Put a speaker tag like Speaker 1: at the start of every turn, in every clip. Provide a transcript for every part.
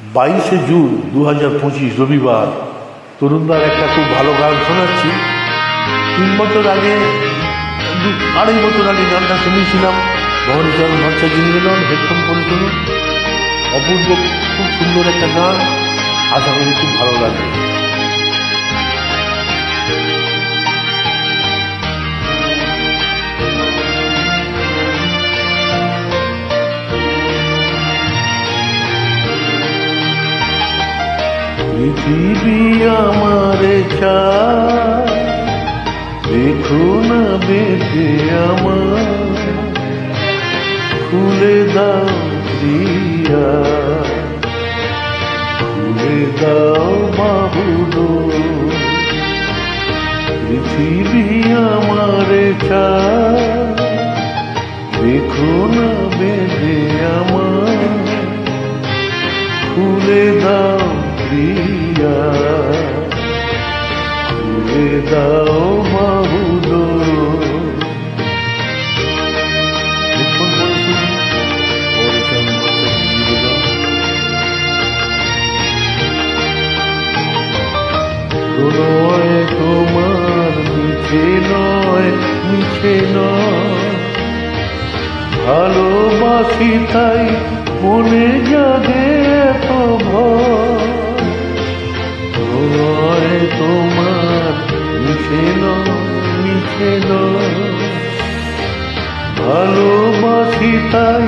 Speaker 1: 22 June 2025 রবিবার তরুণদার একটা খুব ভালো গান শোনাচ্ছি। 3 বছর আগে 2-2.5 বছর আগে গানটা শুনেছিলাম। ভবানীচরণ ভট্টাচার্য নিবেদন, হেডফোন পরে শুনুন। অপূর্ব, খুব সুন্দর একটা গান, আশা করি খুব ভালো লাগবে। পৃথিবী আমারে চায়, দেখো না বেঁধে আমার, খুলে দাও প্রিয়া, খুলে দাও বাহুডোর। পৃথিবী আমারে চায়, দেখো না বেঁধে আমার, খুলে দাও প্রিয়া, খুলে দাও বাহুডোর। নয় তোমার মিছে নয়, মিছে নয়, ভালোবাসি তাই মনে জাগে এত ভয়। নয় তোমার মিছে নয়, মিছে নয়, ভালোবাসি তাই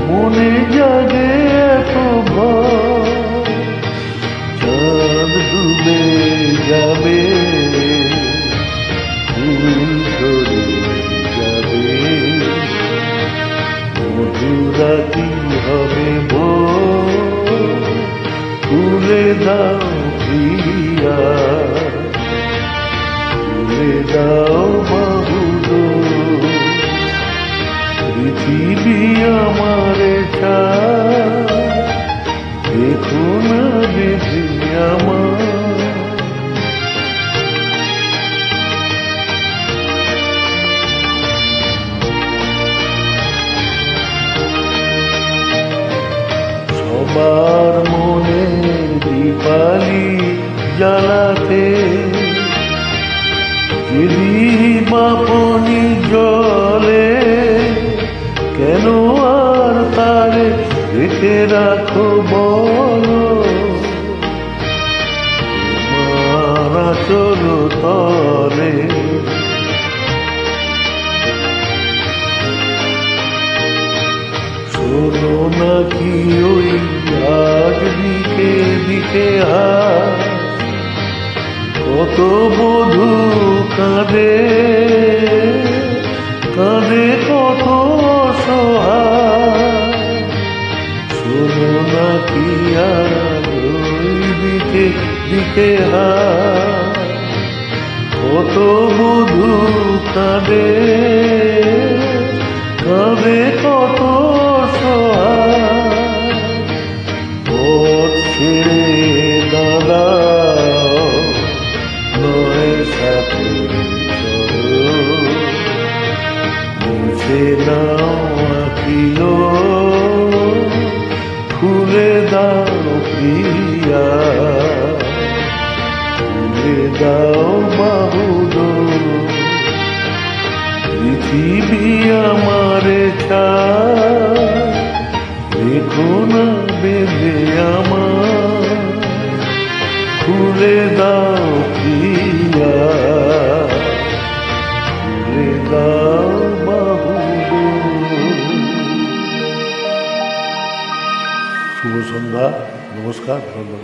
Speaker 1: মনে জাগে এত ভয়। চাঁদ ডুবে যাবে, ফুল ঝরে যাবে, মধুরাতি হবে খুলে দাও প্রিয়া, খুলে দাও বাহুডোর। পৃথিবী আমারে চায়, দেখো না বেঁধে আমার। সবার মনে দীপালি জ্বালাতে, যদি বাপনি জলে, কেন আর তারে রেখে রাখো বলো, মারা চলো তলে। শোনো নাকি ওই আজ দিকে দিকে হাত, কত বধূ কাঁদে, কাঁদে কত সহায়। শোনো নাকি আজ ওই দিকে দিকে হাত, কত বধূ কাঁদে, কাঁদে কত সহায়। পথ ছেড়ে দাঁড়াও, নয় সাথে চলো, মুছে নাও আঁকিও, খুলে দাও প্রিয়া, খুলে দাও বাহুডোর। পৃথিবী আমারে চায়, দেখো না বেঁধে আমার, খুলে দাও প্রিয়া, খুলে দাও বাহুডোর। শুভ সন্ধ্যা, নমস্কার, ধন্যবাদ।